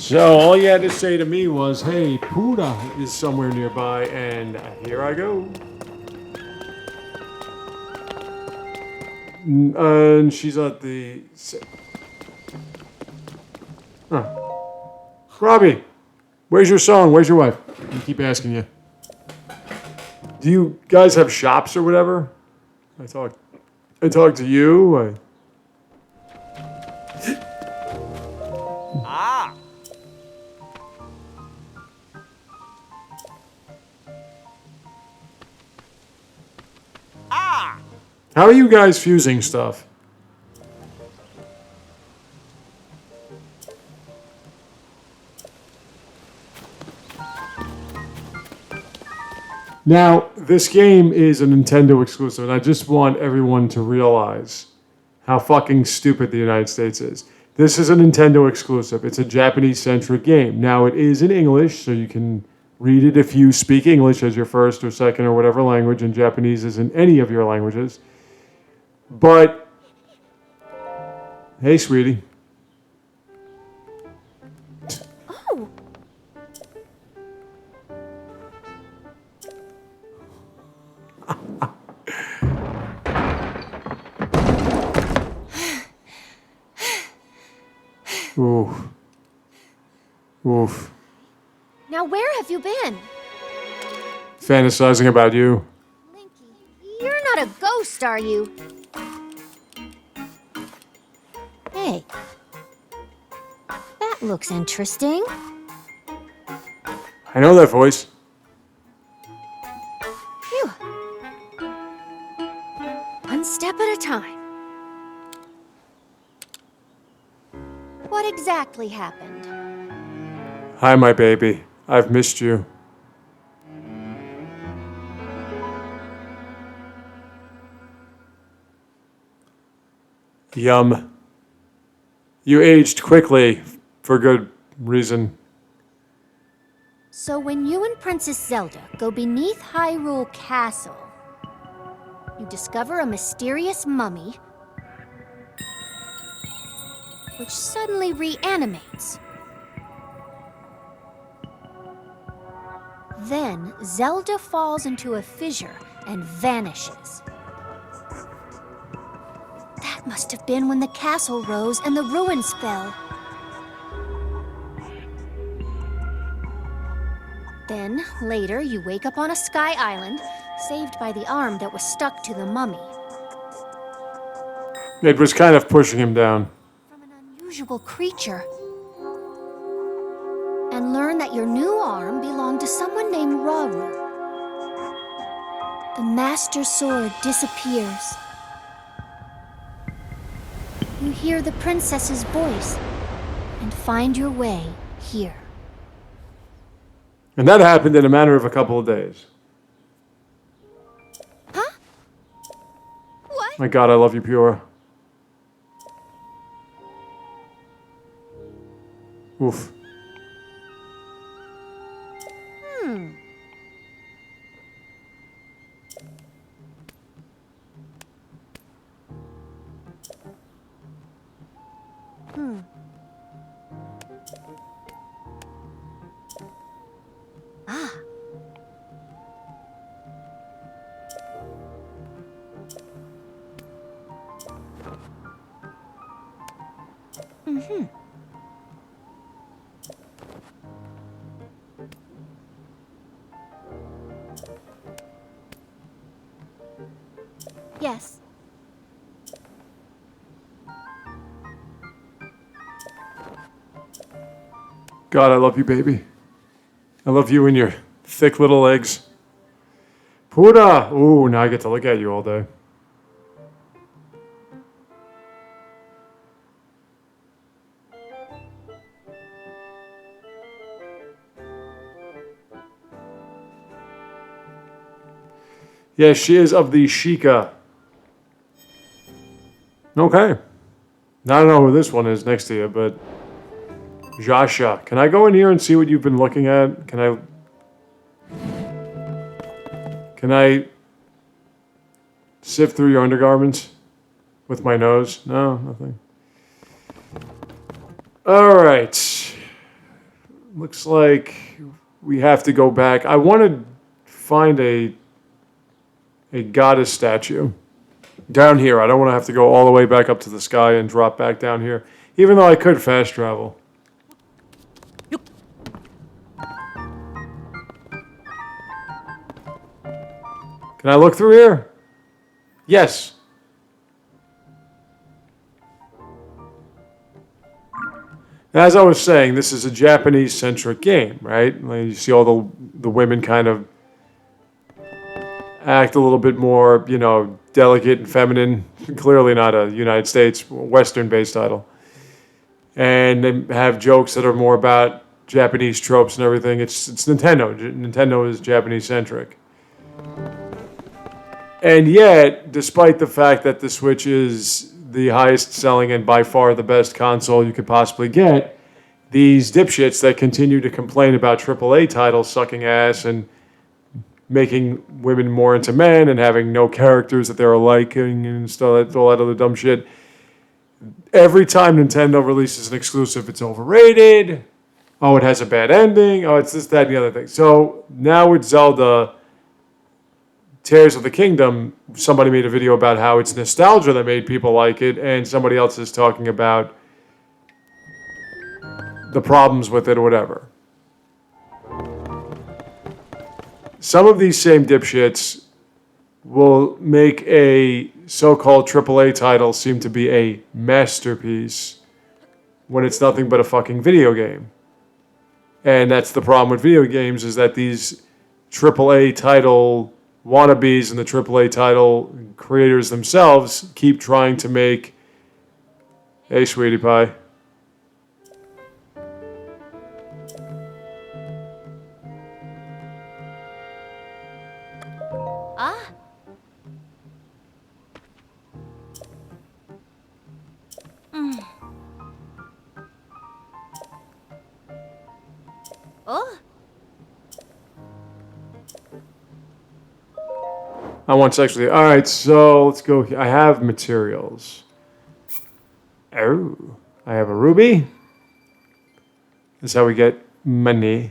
So all you had to say to me was, hey, Purah is somewhere nearby, and here I go. And she's at the... Huh. Robbie, where's your song? Where's your wife? I keep asking you. Do you guys have shops or whatever? I talk to you. Ah! Ah! How are you guys fusing stuff? Now, this game is a Nintendo exclusive, and I just want everyone to realize how fucking stupid the United States is. This is a Nintendo exclusive. It's a Japanese-centric game. Now, it is in English, so you can read it if you speak English as your first or second or whatever language, and Japanese isn't any of your languages. But, hey, sweetie. Oh. Oof. Oof. Now where have you been? Fantasizing about you. Linky, you're not a ghost, are you? Hey. That looks interesting. I know that voice. Phew. One step at a time. What exactly happened? Hi, my baby. I've missed you. Yum. You aged quickly, for good reason. So when you and Princess Zelda go beneath Hyrule Castle, you discover a mysterious mummy which suddenly reanimates. Then Zelda falls into a fissure and vanishes. That must have been when the castle rose and the ruins fell. Then, later, you wake up on a sky island, saved by the arm that was stuck to the mummy. It was kind of pushing him down. From an unusual creature. And learn that your new arm belonged to someone named Rauru. The Master Sword disappears. You hear the princess's voice and find your way here. And that happened in a matter of a couple of days. Huh? What? My God, I love you, Purah. Oof. Ah. Mm-hmm. Yes. God, I love you, baby. I love you and your thick little legs. Purah! Ooh, now I get to look at you all day. Yes, she is of the Sheikah. Okay. I don't know who this one is next to you, but... Jasha. Can I go in here and see what you've been looking at? Can I sift through your undergarments with my nose? No, nothing. All right. looks like we have to go back. I want to find a goddess statue down here. I don't want to have to go all the way back up to the sky and drop back down here, even though I could fast travel. Can I look through here? Yes. As I was saying, this is a Japanese-centric game, right? Like you see all the women kind of act a little bit more, delicate and feminine. Clearly not a United States, Western-based title. And they have jokes that are more about Japanese tropes and everything. It's Nintendo. Nintendo is Japanese-centric. And yet, despite the fact that the Switch is the highest selling and by far the best console you could possibly get, these dipshits that continue to complain about AAA titles sucking ass and making women more into men and having no characters that they're liking and stuff, all that other dumb shit. Every time Nintendo releases an exclusive, it's overrated. Oh, it has a bad ending. Oh, it's this, that, and the other thing. So now with Zelda Tears of the Kingdom, somebody made a video about how it's nostalgia that made people like it, and somebody else is talking about the problems with it or whatever. Some of these same dipshits will make a so-called AAA title seem to be a masterpiece when it's nothing but a fucking video game. And that's the problem with video games, is that these AAA title wannabes and the AAA title creators themselves keep trying to make... Hey, sweetie pie. Ah. Oh. I want sexually. All right, so let's go. I have materials. Oh, I have a ruby. That's how we get money.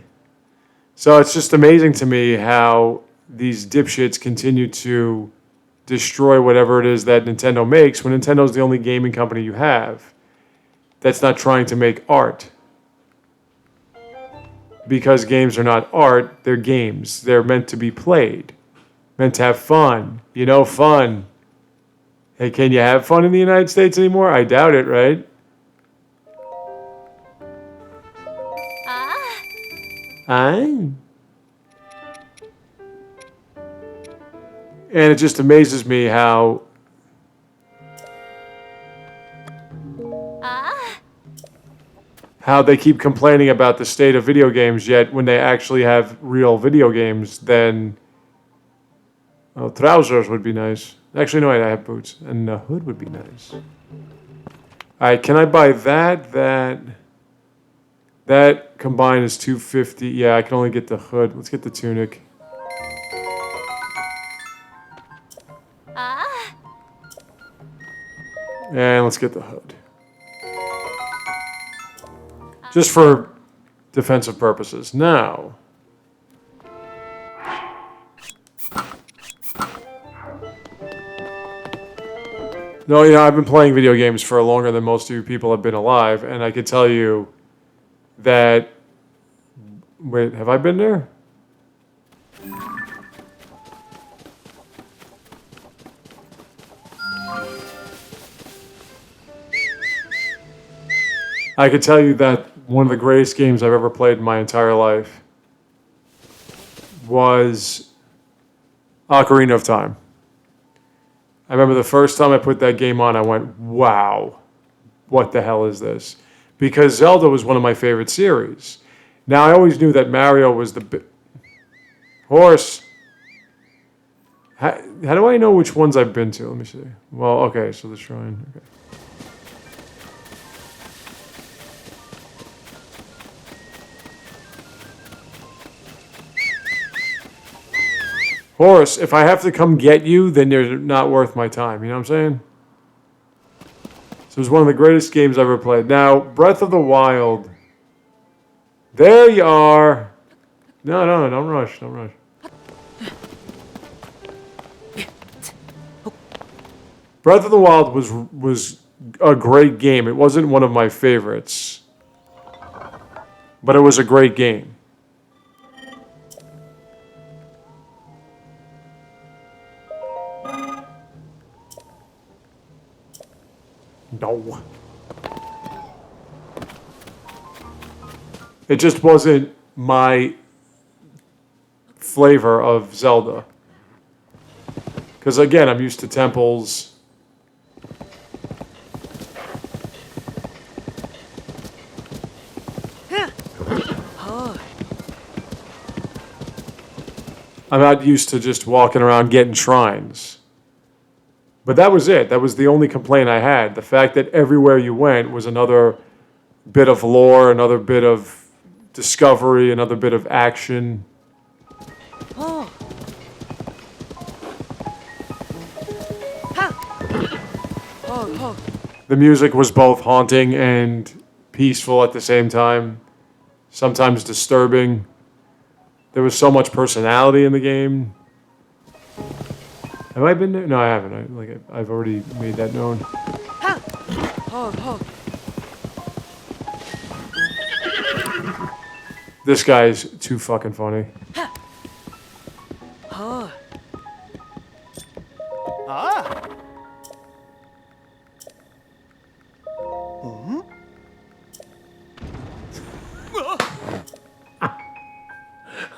So it's just amazing to me how these dipshits continue to destroy whatever it is that Nintendo makes when Nintendo's the only gaming company you have that's not trying to make art. Because games are not art, they're games. They're meant to be played. Meant to have fun. Fun. Hey, can you have fun in the United States anymore? I doubt it, right? And it just amazes me how they keep complaining about the state of video games, yet when they actually have real video games, then trousers would be nice. Actually, no, I have boots, and a hood would be nice. All right, can I buy that? That combined is $250. Yeah, I can only get the hood. Let's get the tunic. And let's get the hood. Just for defensive purposes. Now. No, I've been playing video games for longer than most of you people have been alive, and I can tell you that... Wait, have I been there? I can tell you that one of the greatest games I've ever played in my entire life was Ocarina of Time. I remember the first time I put that game on, I went, wow, what the hell is this? Because Zelda was one of my favorite series. Now, I always knew that Mario was the... Horse! How do I know which ones I've been to? Let me see. Well, okay, so the shrine. Okay. Horse, if I have to come get you, then you're not worth my time. You know what I'm saying? So it was one of the greatest games I've ever played. Now, Breath of the Wild There you are. No, no, don't rush. Don't rush. Breath of the Wild was a great game. It wasn't one of my favorites, but it was a great game. No. It just wasn't my flavor of Zelda. Because again, I'm used to temples. I'm not used to just walking around getting shrines. But that was it. That was the only complaint I had. The fact that everywhere you went was another bit of lore, another bit of discovery, another bit of action. The music was both haunting and peaceful at the same time, sometimes disturbing. There was so much personality in the game. Have I been there? No, I haven't. I've already made that known. This guy's too fucking funny.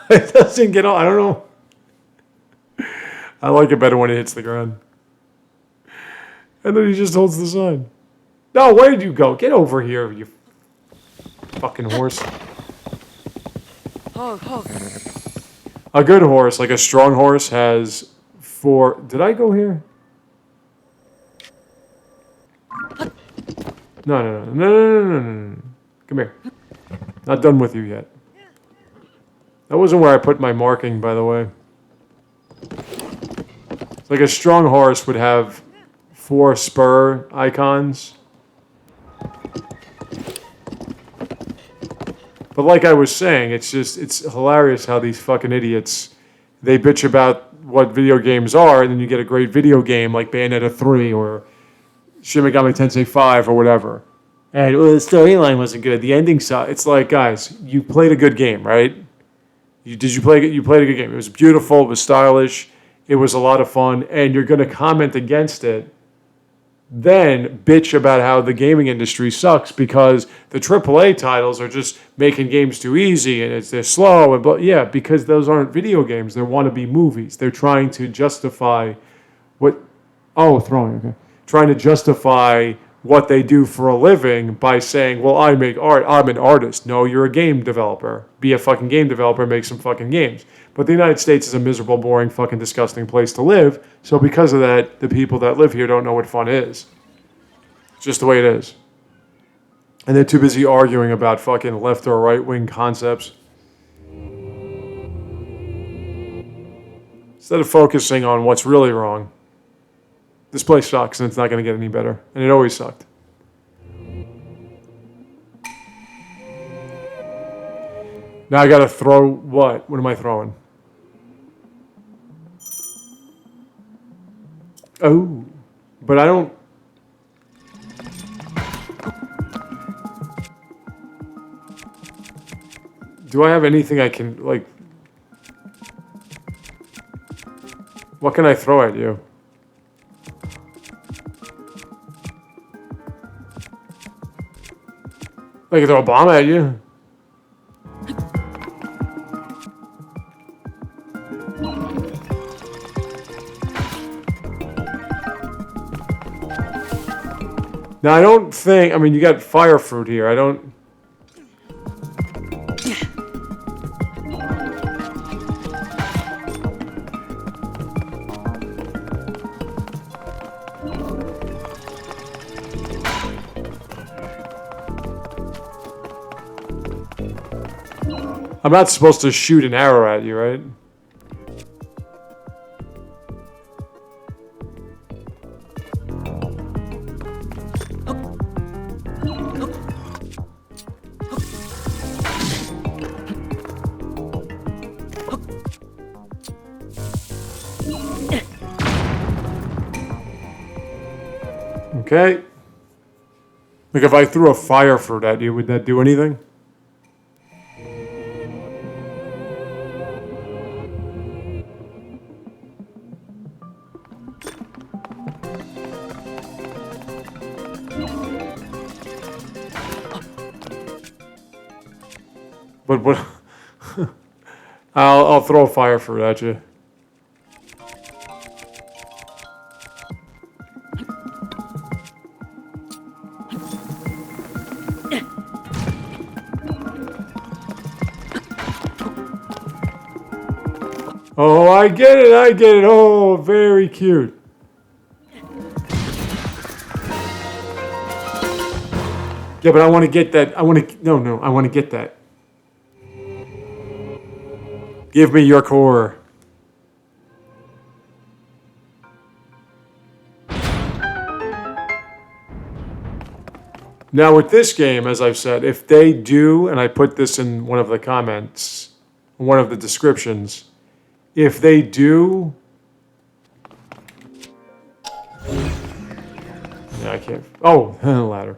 It doesn't get on. I don't know. I like it better when it hits the ground. And then he just holds the sign. No, where did you go? Get over here, you fucking horse. A good horse, like a strong horse, has 4... Did I go here? No. Come here. Not done with you yet. That wasn't where I put my marking, by the way. It's like a strong horse would have 4 spur icons. But like I was saying, it's hilarious how these fucking idiots, they bitch about what video games are, and then you get a great video game like Bayonetta 3 or Shin Megami Tensei 5 or whatever. And the storyline wasn't good. The ending sucked. It's like, guys, you played a good game, right? You played a good game. It was beautiful. It was stylish. It was a lot of fun. And you're going to comment against it, then bitch about how the gaming industry sucks because the AAA titles are just making games too easy and they're slow. But yeah, because those aren't video games. They're wannabe movies. They're trying to justify what... Oh, throwing, okay. Trying to justify what they do for a living by saying, well, I make art, I'm an artist. No, you're a game developer. Be a fucking game developer and make some fucking games. But the United States is a miserable, boring, fucking disgusting place to live. So because of that, the people that live here don't know what fun is. It's just the way it is. And they're too busy arguing about fucking left or right wing concepts. Instead of focusing on what's really wrong. This place sucks and it's not going to get any better. And it always sucked. Now I got to throw what? What am I throwing? Oh. But I don't... Do I have anything I can, like... What can I throw at you? I can throw a bomb at you. Now, I don't think... I mean, you got fire fruit here. I don't... I'm not supposed to shoot an arrow at you, right? Okay. Like if I threw a fire fruit at you, would that do anything? But what? I'll throw a fire fruit at you. Oh, I get it, I get it. Oh, very cute. Yeah, but I want to get that. I want to. No, I want to get that. Give me your core. Now, with this game, as I've said, if they do, and I put this in one of the comments, one of the descriptions, if they do. Yeah, I can't. Oh, ladder.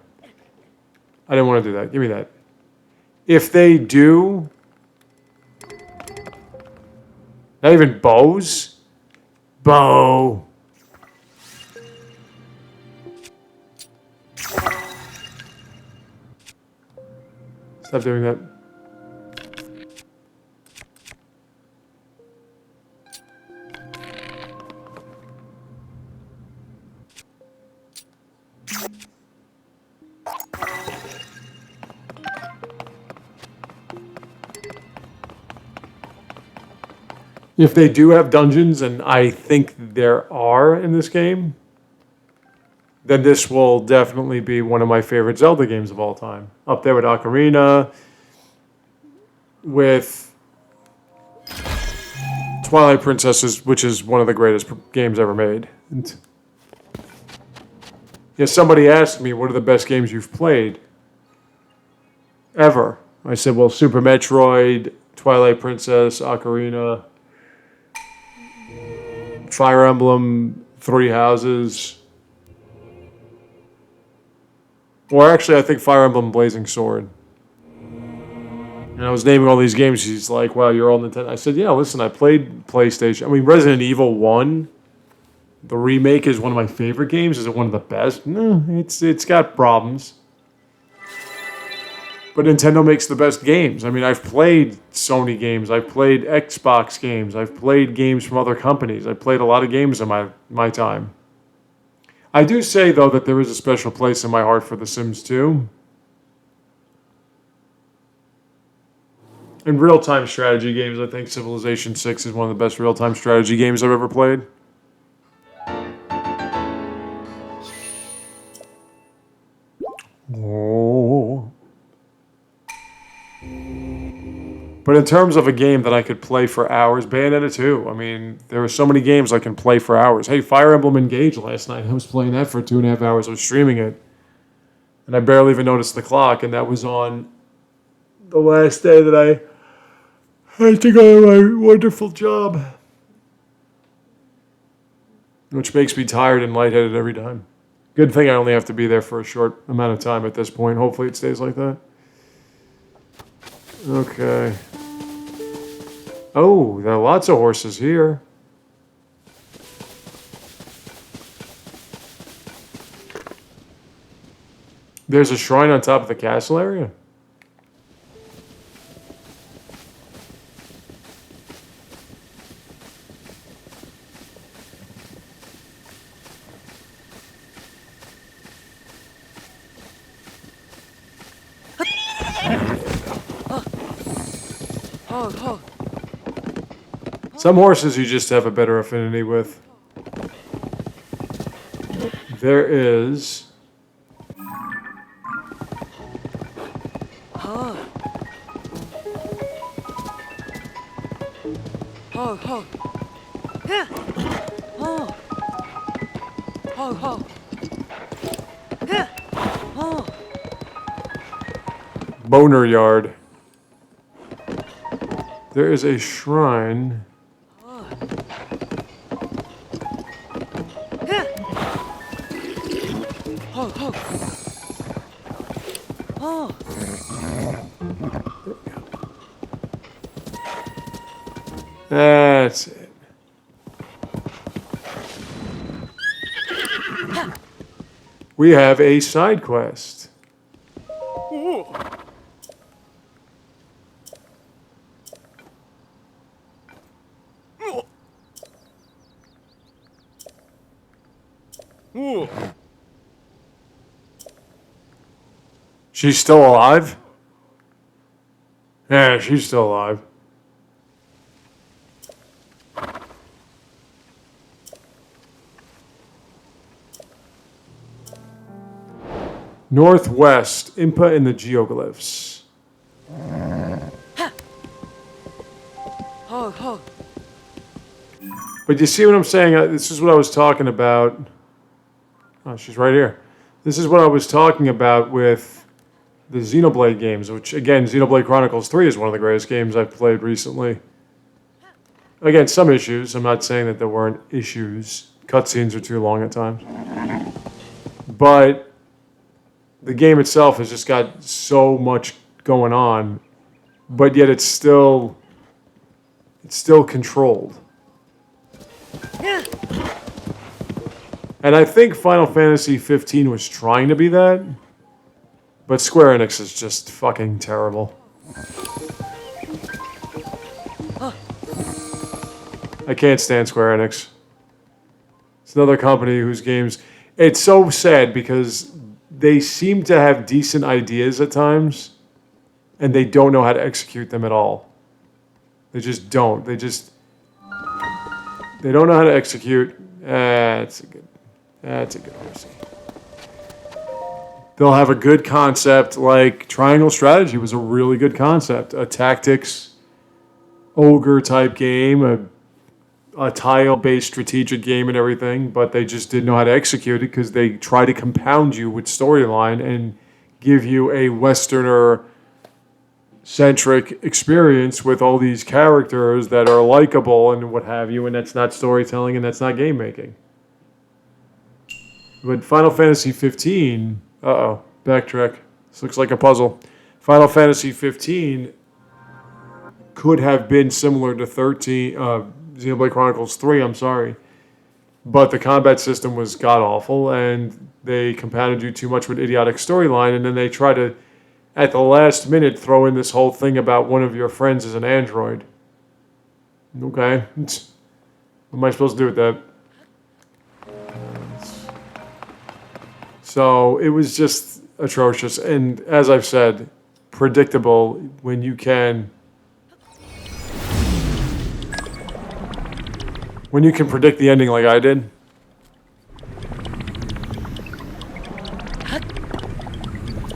I didn't want to do that. Give me that. If they do. Not even bows? Bow. Stop doing that. If they do have dungeons, and I think there are in this game, then this will definitely be one of my favorite Zelda games of all time. Up there with Ocarina, with Twilight Princess, which is one of the greatest games ever made. And yeah, somebody asked me, what are the best games you've played ever? I said, well, Super Metroid, Twilight Princess, Ocarina, Fire Emblem, Three Houses. Or actually, I think Fire Emblem Blazing Sword. And I was naming all these games. She's like, wow, you're all Nintendo. I said, yeah, listen, I played PlayStation. I mean, Resident Evil 1, the remake, is one of my favorite games. Is it one of the best? No, it's got problems. But Nintendo makes the best games. I mean, I've played Sony games. I've played Xbox games. I've played games from other companies. I've played a lot of games in my time. I do say, though, that there is a special place in my heart for The Sims 2. In real-time strategy games, I think Civilization 6 is one of the best real-time strategy games I've ever played. Oh. But in terms of a game that I could play for hours, Bayonetta 2. I mean, there are so many games I can play for hours. Hey, Fire Emblem Engage last night. I was playing that for 2.5 hours. I was streaming it. And I barely even noticed the clock. And that was on the last day that I had to go to my wonderful job. Which makes me tired and lightheaded every time. Good thing I only have to be there for a short amount of time at this point. Hopefully it stays like that. Okay. Oh, there are lots of horses here. There's a shrine on top of the castle area? Some horses you just have a better affinity with. There is... Boner Yard. There is a shrine. That's it. We have a side quest. She's still alive? Yeah, she's still alive. Northwest, input in the geoglyphs. But you see what I'm saying? This is what I was talking about. Oh, she's right here. This is what I was talking about with the Xenoblade games, which, again, Xenoblade Chronicles 3 is one of the greatest games I've played recently. Again, some issues. I'm not saying that there weren't issues. Cutscenes are too long at times. But the game itself has just got so much going on, but yet it's still controlled. And I think Final Fantasy 15 was trying to be that, but Square Enix is just fucking terrible. I can't stand Square Enix. It's another company whose games... It's so sad because they seem to have decent ideas at times, and they don't know how to execute them at all. They just don't. They don't know how to execute. That's a good mercy. They'll have a good concept, like Triangle Strategy was a really good concept. A tactics, ogre type game, a tile-based strategic game and everything, but they just didn't know how to execute it because they try to compound you with storyline and give you a Westerner-centric experience with all these characters that are likable and what have you, and that's not storytelling and that's not game making. But Final Fantasy 15... backtrack. This looks like a puzzle. Final Fantasy 15 could have been similar to Xenoblade Chronicles 3, I'm sorry. But the combat system was god-awful, and they compounded you too much with idiotic storyline, and then they try to, at the last minute, throw in this whole thing about one of your friends is an android. Okay. What am I supposed to do with that? So it was just atrocious, and as I've said, predictable when you can predict the ending like I did.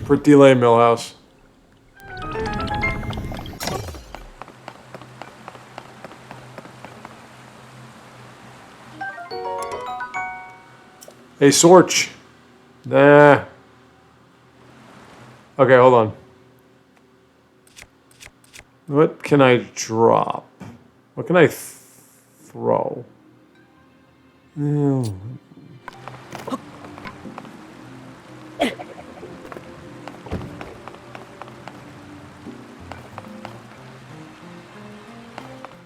Pretty lame, Millhouse. Hey, Sorch. Nah. Okay, hold on. What can I drop? What can I throw?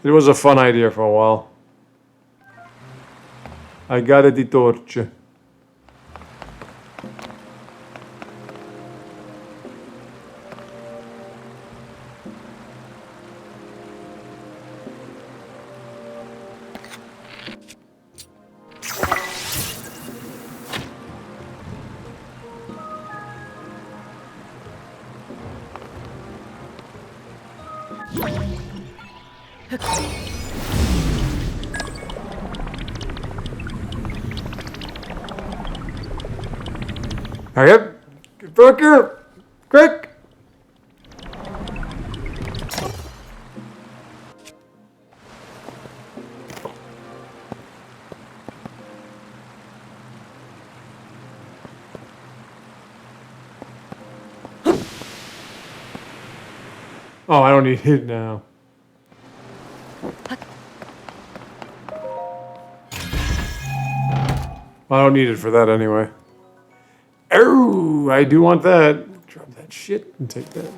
It was a fun idea for a while. I got the torch. Hurry up! Get back here! Quick! Oh, I don't need it now. I don't need it for that anyway. Oh! Ooh, I do want that. Drop that shit and take that.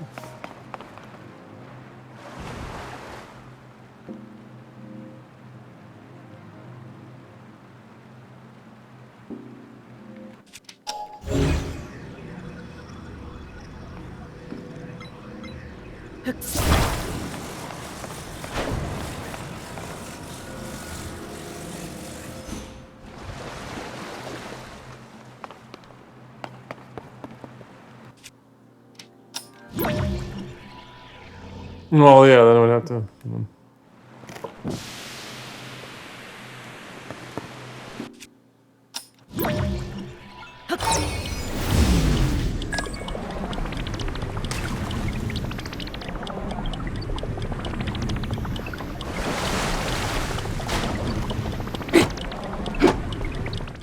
Oh yeah, then I would have to.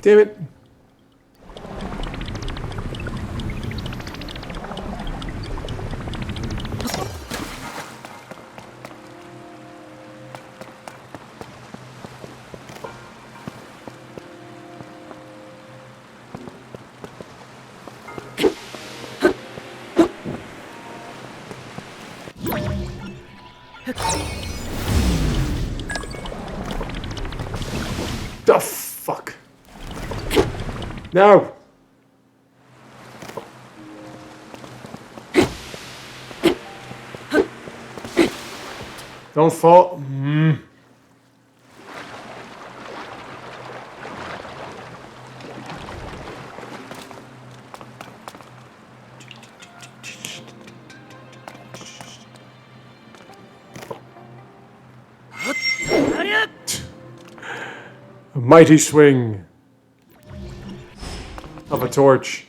Damn it. The fuck? No! Don't fall. A mighty swing of a torch.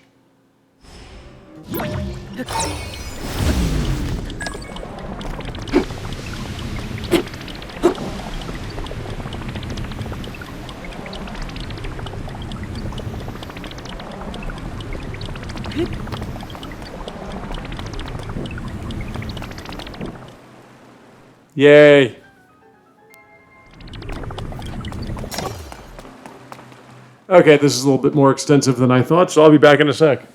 Yay. Okay, this is a little bit more extensive than I thought, so I'll be back in a sec.